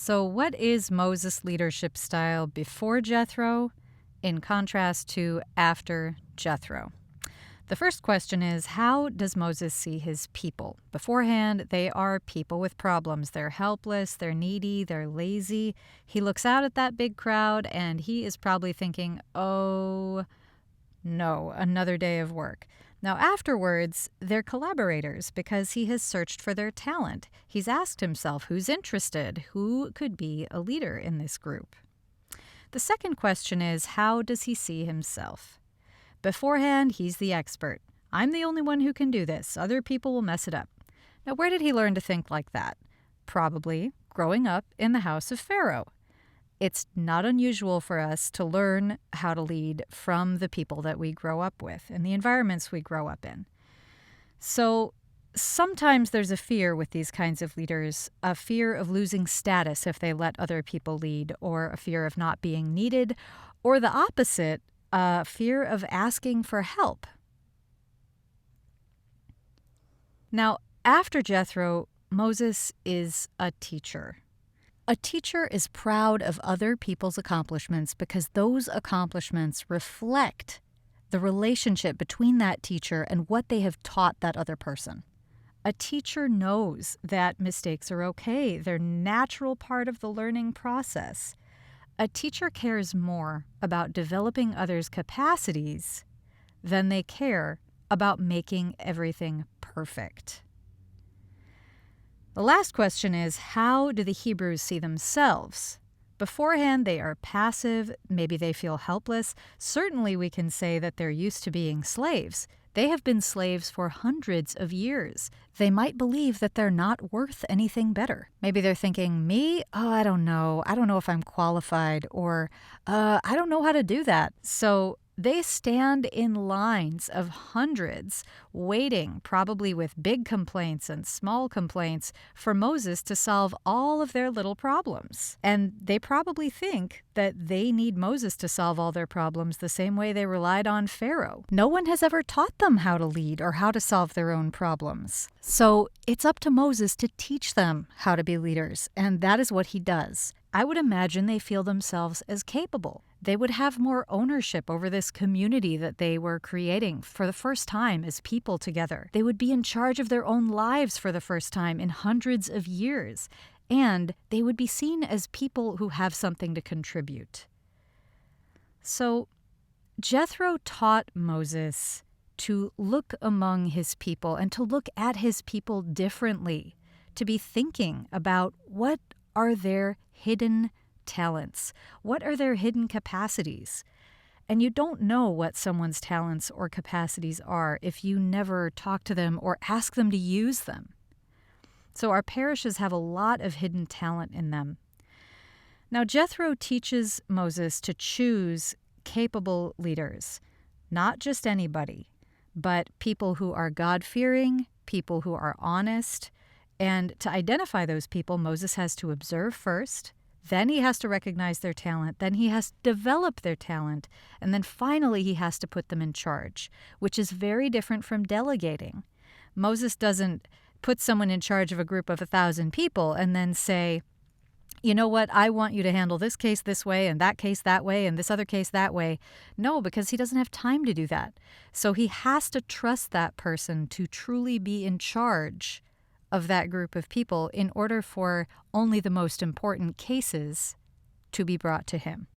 So, what is Moses' leadership style before Jethro in contrast to after Jethro? The first question is, how does Moses see his people? Beforehand, they are people with problems. They're helpless, they're needy, they're lazy. He looks out at that big crowd and he is probably thinking, oh no, another day of work. Now, afterwards, they're collaborators because he has searched for their talent. He's asked himself who's interested, who could be a leader in this group. The second question is, how does he see himself? Beforehand, he's the expert. I'm the only one who can do this. Other people will mess it up. Now, where did he learn to think like that? Probably growing up in the house of Pharaoh. It's not unusual for us to learn how to lead from the people that we grow up with and the environments we grow up in. So sometimes there's a fear with these kinds of leaders, a fear of losing status if they let other people lead, or a fear of not being needed, or the opposite, a fear of asking for help. Now, after Jethro, Moses is a teacher. A teacher is proud of other people's accomplishments because those accomplishments reflect the relationship between that teacher and what they have taught that other person. A teacher knows that mistakes are okay. They're a natural part of the learning process. A teacher cares more about developing others' capacities than they care about making everything perfect. The last question is, how do the Hebrews see themselves? Beforehand, they are passive. Maybe they feel helpless. Certainly, we can say that they're used to being slaves. They have been slaves for hundreds of years. They might believe that they're not worth anything better. Maybe they're thinking, me? Oh, I don't know. I don't know if I'm qualified, or I don't know how to do that. So they stand in lines of hundreds, waiting, probably with big complaints and small complaints, for Moses to solve all of their little problems. And they probably think that they need Moses to solve all their problems the same way they relied on Pharaoh. No one has ever taught them how to lead or how to solve their own problems. So it's up to Moses to teach them how to be leaders, and that is what he does. I would imagine they feel themselves as capable. They would have more ownership over this community that they were creating for the first time as people together. They would be in charge of their own lives for the first time in hundreds of years. And they would be seen as people who have something to contribute. So Jethro taught Moses to look among his people and to look at his people differently, to be thinking about what are their hidden talents, what are their hidden capacities. And you don't know what someone's talents or capacities are if you never talk to them or ask them to use them. So our parishes have a lot of hidden talent in them. Now, Jethro teaches Moses to choose capable leaders, not just anybody, but people who are God-fearing, people who are honest. And to identify those people, Moses has to observe first, then he has to recognize their talent, then he has to develop their talent, and then finally he has to put them in charge, which is very different from delegating. Moses doesn't put someone in charge of a group of 1,000 people and then say, you know what, I want you to handle this case this way and that case that way and this other case that way. No, because he doesn't have time to do that. So he has to trust that person to truly be in charge of that group of people in order for only the most important cases to be brought to him.